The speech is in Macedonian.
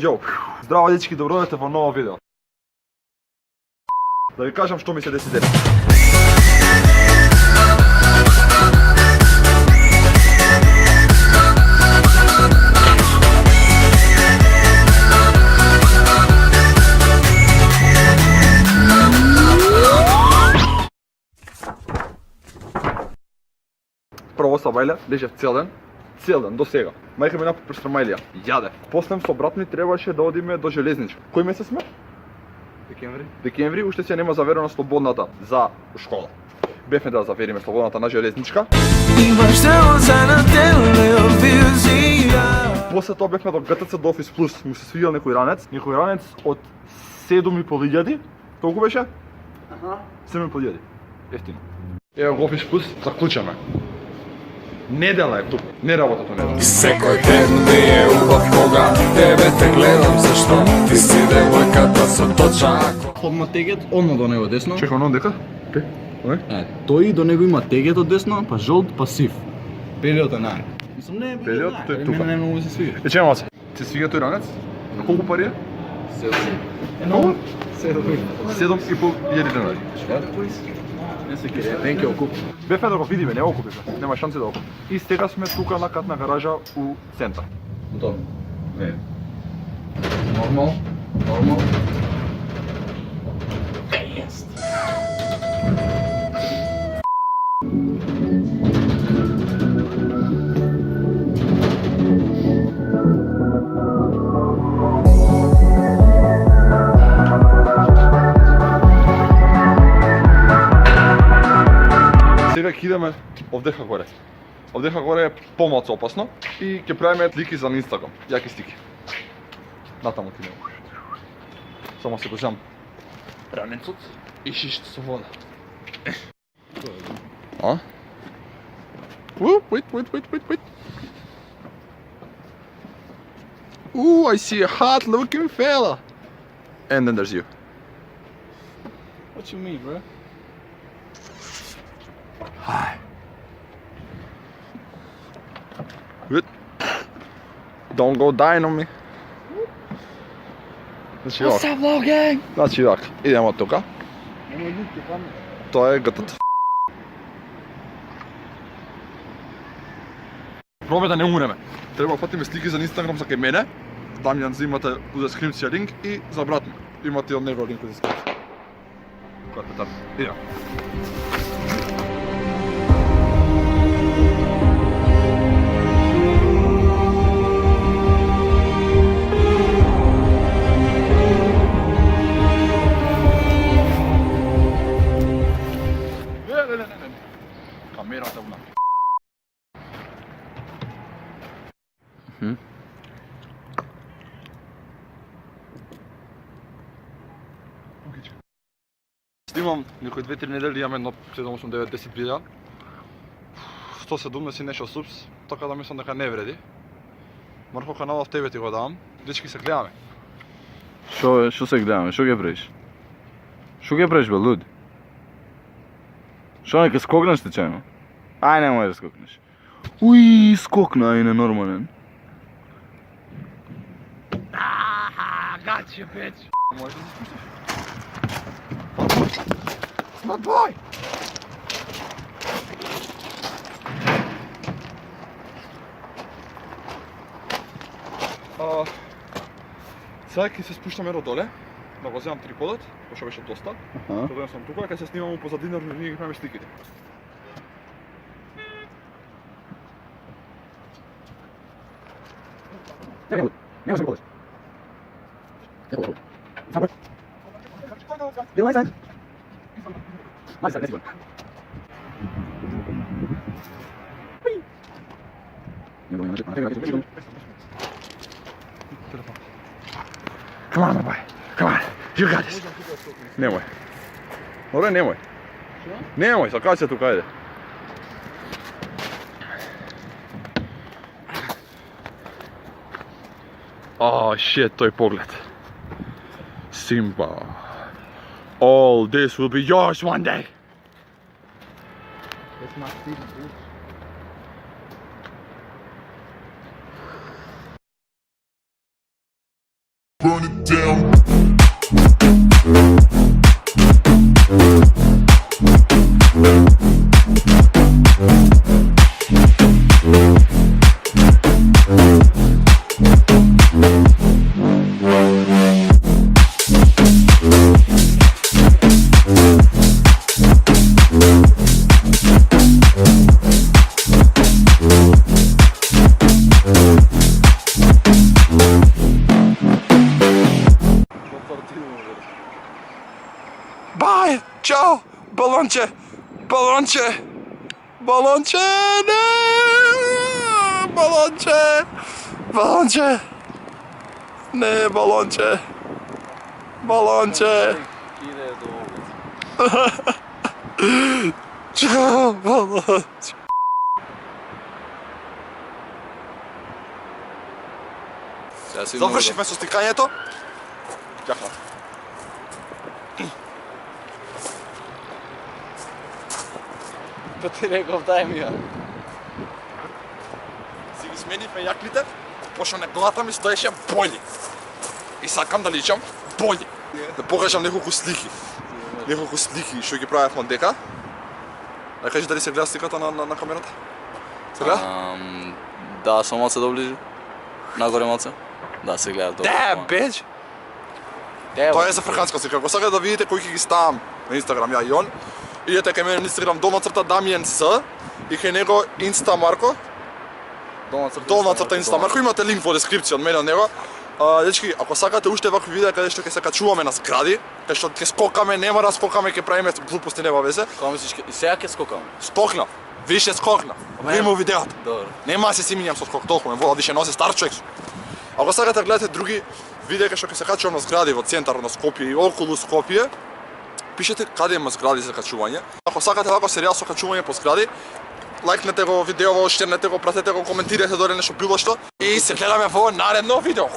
Йоу, здраво дечки, добро дојдете во ново видео. Да ви кажам што ми се деси денес. Прво Сабајле лежев цел ден до сега. Мајка ми напи пресрамајлија, јаде. После со брат ми требаше да одиме до железничка. Кој месец сме? Декември, уште се нема заверена слободната за школа. Бевме да завериме слободната на железничка. После тоа бевме до ГТЦ до Офис Плюс, му се свијал некој ранец од 7.500. Колку беше? 7.500. Ефтино. Ево го Офис Плюс, заклучаме. Недела е тук, не работа то недела. И секој ден ми е убав кога тебе те гледам, зашто ти си девојката со точак. Одма тегет, одма до него десно. Чекам оно дека? Тој до него има тегет од десно, па жолт, па сив. Период е нај. Мислам, не, Период, тој е тука. Мене не многу се свига. Чема се? Се свига тој ранец? На колку пари е? 7.500 денари. Не се кере, тенке окуп. Бефе да го видиме, не го купиме. Нема шанси да го купиме. И сега сме тука на катна гаража у центар. Добро. Не. Нормал. Сега ќе идеме овдеха горе. Овдеха горе е помалку опасно и ќе правиме слики за Инстаграм. Јаки стики. Натаму ќе идеме. Само се дожам ранецот и шиште со вода. А? Wait. Ooh, I see a hot looking fella. And then there's you. What you mean, bro? Hi. Good. Don't go dying on me. Значи What's up, vlog gang? Значи вака, идемо од тука. Тоа е ГТЦ. Пробаме да не умреме. Треба фатиме слики за Инстаграм за кај мене. Дамјан имате у дескрипција линк и за брат ми. Имате од него линк у дескрипција. Картетар. Идемо. Не. Камерата уна. Снимам некои 2-3 недели, имам едно 7-8-9-10 видеа. 170 и нешто субс, така да мислам дека не вреди. Марко каналов тебе ти го давам. Дечки се гледаме. Што се гледаме? Што ги правиш? Што ги правиш, бе, луд? Што нека скокнеш течајно? Ај, немој да скокнеш. Уи, скокна, ај, ненормален. Got you, bitch. Може да се спуштиш? Smart boy! Сега ќе се спуштаме доле, да го земам триподот, пошто беше доста. Тоа сум тука, кај се снимам позадина, ние ги правиме сликите. Нема се полеш. Сабр. Бил најсен. Најсен, не сигурно. Come on, my boy. Come on. You got this. Немој. Добре, немој. Немој, сакај се тука, ајде. Oh shit, тој поглед. Simba. All this will be yours one day. That's my secret. burn it down. Bye! Ciao! Balonče! Balonče! Balonče! Ne! Balonče! Balonče! Ne, balonče! Balonče! Ciao, balonče! Завършихме с стиканието. Тяхна. Па ти реков, дай ми ја. Си ги сменихме јаклите, пошто на главата ми стоеше боли. И сакам да личам боли. Да покажам неколку слики. Неколку слики што ги правевме дека. Да кажи дали се гледа сликата на камерата? Се гледа? Да, со малце доближи. Нагоре малце. Да, се гледа добро. Да, беж! Тоа е за фраканска слика. Ако сакате да видите кој ќе ги ставам на Инстаграм, ја и он, идете кај мене на Инстаграм _Damien S и кај него Инста Марко. Долна црта Инста Марко, имате линк во дескрипција од мене од него. Дечки, ако сакате уште вакви видеа каде што ќе се качуваме на згради, каде што ќе скокаме, нема да скокаме, ќе правиме глупости, нема везе. Кога мислиш, и сега ќе скокам? Скокна. Више скокна. Видимо видеото. Добро. Нема да се си минјам со скок толку, ме вола више носи стар човек. Ако сакате да гледате други видеа каде што ќе се качувам на згради во центарот на Скопје и околу Скопје, пишете каде има згради за качување. Ако сакате вако серијал со качување по згради, лајкнете го видеово, шернете го, пратете го, коментирате доле нешто било што и се гледаме во наредно видео.